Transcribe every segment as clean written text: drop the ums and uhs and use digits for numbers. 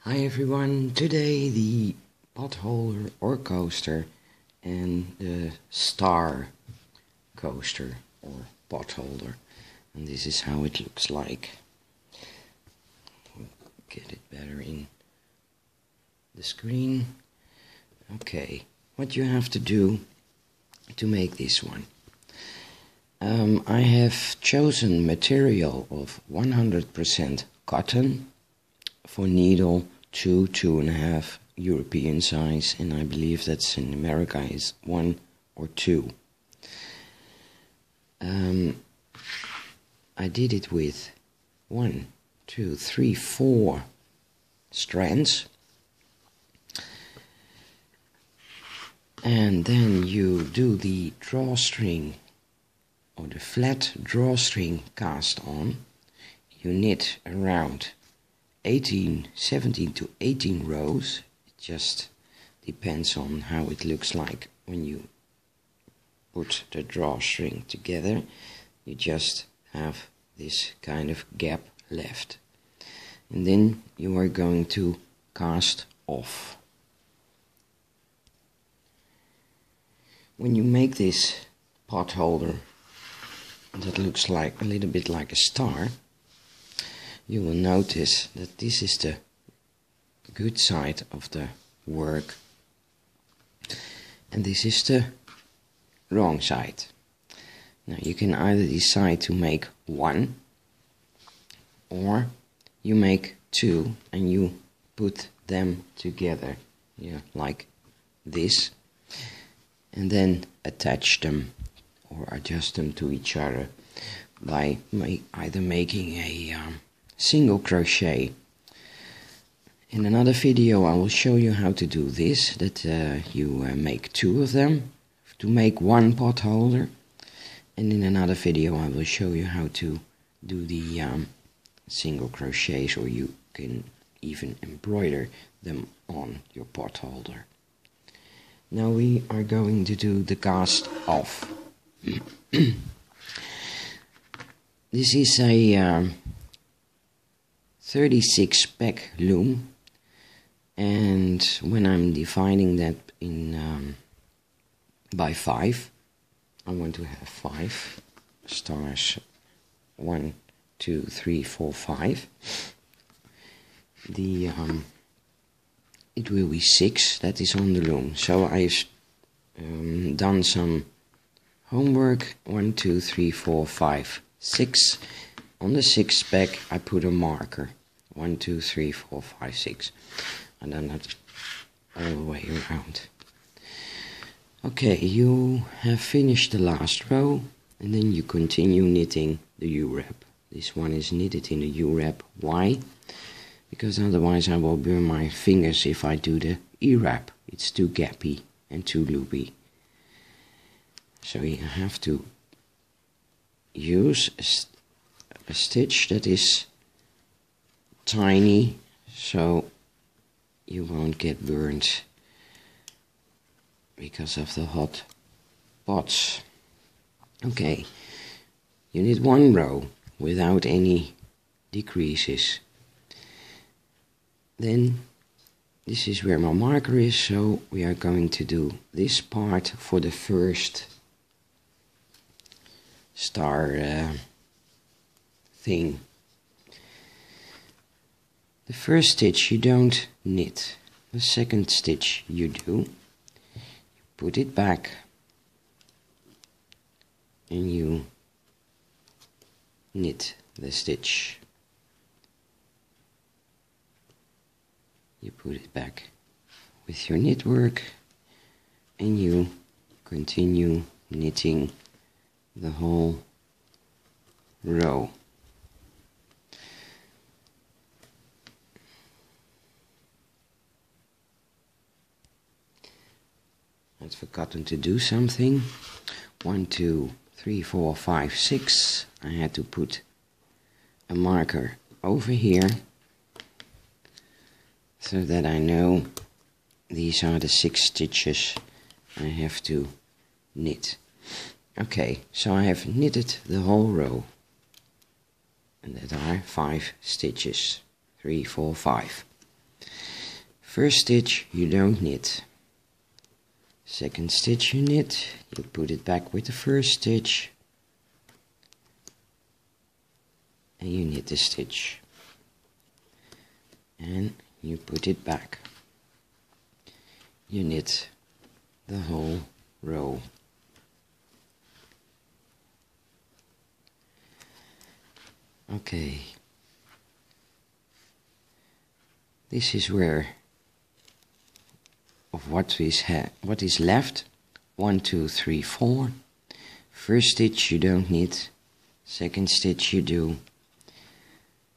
Hi everyone, today the Potholder or coaster and the star coaster or potholder, and this is how it looks like. Get it better in the screen. Okay, what you have to do to make this one. I have chosen material of 100% cotton for needle 2.5 European size, and I believe that's in America is 1 or 2. I did it with 1, 2, 3, 4 strands, and then you do the drawstring or the flat drawstring cast on. You knit around 17 to 18 rows. It just depends on how it looks like when you put the drawstring together. You just have this kind of gap left, and then you are going to cast off. When you make this potholder that looks like a little bit like a star, you will notice that this is the good side of the work and this is the wrong side. Now you can either decide to make 1 or you make 2 and you put them together, like this, and then attach them or adjust them to each other by either making a single crochet. In another video I will show you how to do this, that you make 2 of them to make 1 potholder, and in another video I will show you how to do the single crochets, or you can even embroider them on your potholder. Now we are going to do the cast off. This is a 36 pack loom, and when I'm dividing that in by 5, I want to have 5 stars. 1, 2, 3, 4, 5. The it will be 6 that is on the loom. So I've done some homework. 1, 2, 3, 4, 5, 6. On the 6th pack I put a marker. 1, 2, 3, 4, 5, 6. And then that's all the way around. Okay, you have finished the last row, and then you continue knitting the U-wrap. This one is knitted in the U-wrap. Why? Because otherwise I will burn my fingers if I do the E-wrap. It's too gappy and too loopy. So you have to use a stitch that is tiny, so you won't get burnt because of the hot pots. Okay, you knit 1 row without any decreases. Then this is where my marker is, so we are going to do this part for the first star thing. The first stitch you don't knit, the second stitch you do. You put it back and you knit the stitch. You put it back with your knit work and you continue knitting the whole row. I'd forgotten to do something. 1, 2, 3, 4, 5, 6. I had to put a marker over here so that I know these are the 6 stitches I have to knit. Okay, so I have knitted the whole row, and that are 5 stitches. 3, 4, 5. First stitch you don't knit. Second stitch you knit, you put it back with the first stitch and you knit the stitch and you put it back. You knit the whole row. Okay, this is where of what is left. 1, 2, 3, 4. First stitch you don't knit, second stitch you do,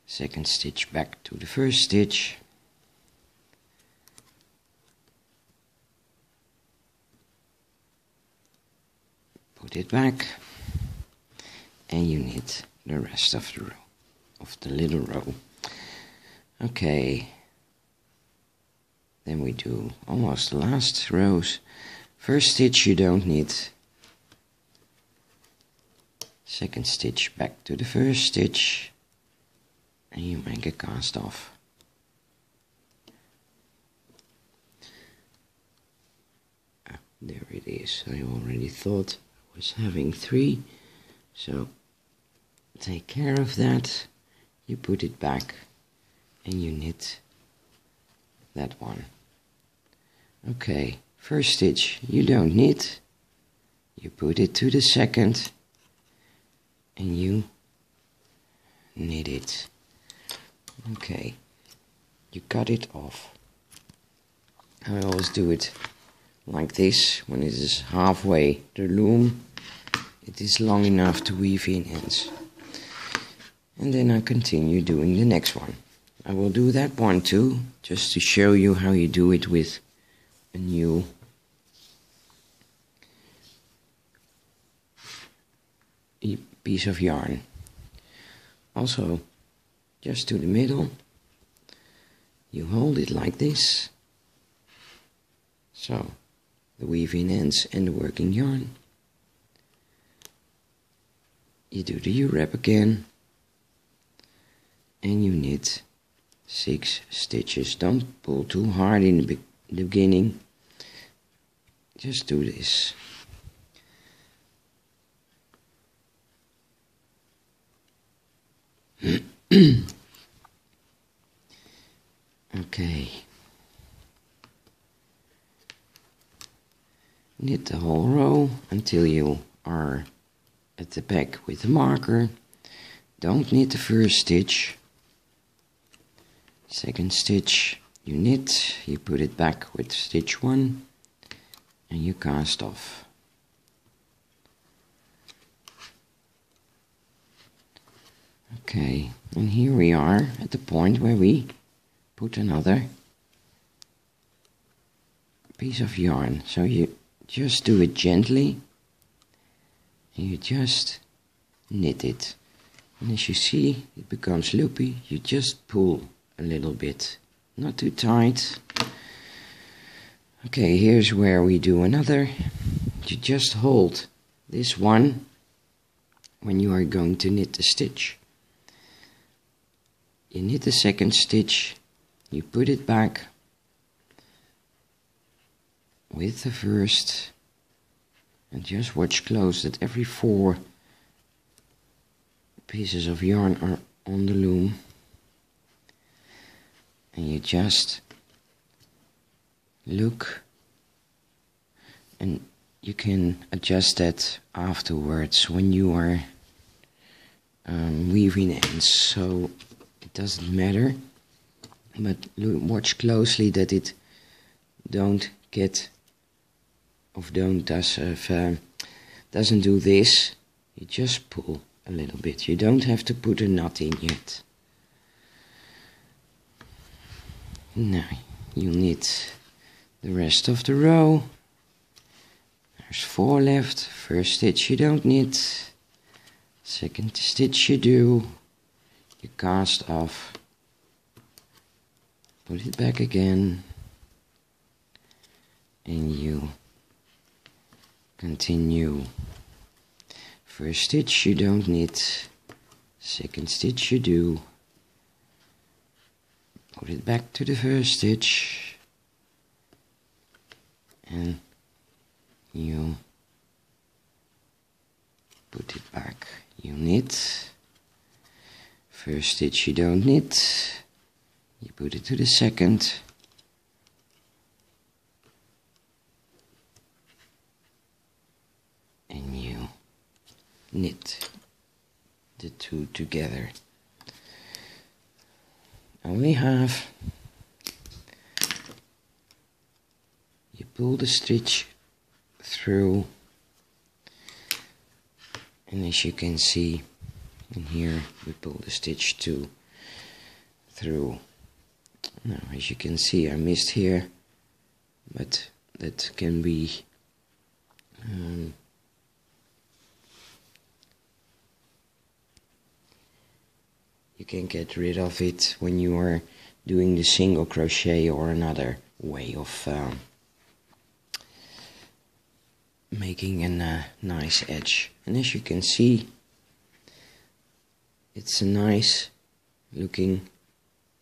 second stitch back to the first stitch, put it back, and you knit the rest of the row, of the little row. Okay, then we do almost the last rows. First stitch you don't knit, second stitch back to the first stitch, and you make a cast off. There it is. I already thought I was having 3, so take care of that. You put it back and you knit that one. Okay, first stitch you don't knit, you put it to the second and you knit it. Okay, you cut it off. I always do it like this. When it is halfway the loom, it is long enough to weave in ends. And then I continue doing the next one. I will do that one too, just to show you how you do it with a new piece of yarn. Also, just to the middle, you hold it like this, so the weaving ends and the working yarn. You do the U-wrap again, and you knit 6 stitches. Don't pull too hard in the beginning, just do this. Okay, knit the whole row until you are at the back with the marker. Don't knit the first stitch. Second stitch you knit, you put it back with stitch 1 and you cast off. Okay, and here we are at the point where we put another piece of yarn. So you just do it gently and you just knit it. And as you see, it becomes loopy. You just pull a little bit, not too tight. Okay, here's where we do another. You just hold this one when you are going to knit the stitch. You knit the second stitch, you put it back with the first, and just watch close that every 4 pieces of yarn are on the loom, and you just look, and you can adjust that afterwards when you are weaving ends, so it doesn't matter, but watch closely that it don't get doesn't do this. You just pull a little bit. You don't have to put a knot in yet. Now you knit the rest of the row. There's 4 left. First stitch you don't knit, second stitch you do, you cast off, put it back again, and you continue. First stitch you don't knit, second stitch you do, put it back to the first stitch, and you put it back. You knit. First stitch you don't knit, you put it to the second, and you knit the two together. And we have, you pull the stitch through, and as you can see, and here we pull the stitch through. Now, as you can see, I missed here, but that can be you can get rid of it when you are doing the single crochet or another way of making a nice edge. And as you can see, it's a nice looking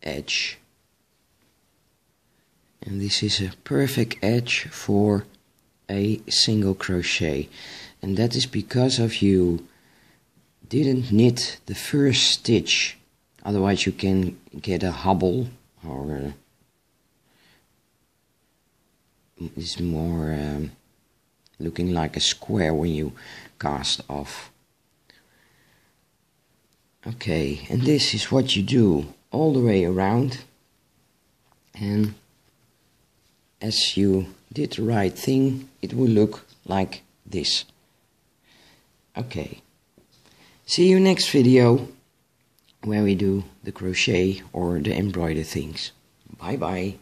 edge, and this is a perfect edge for a single crochet, and that is because of you didn't knit the first stitch. Otherwise you can get a hobble, or it's more looking like a square when you cast off. Okay, and this is what you do all the way around, and as you did the right thing, it will look like this. Okay, see you next video where we do the crochet or the embroider things. Bye bye.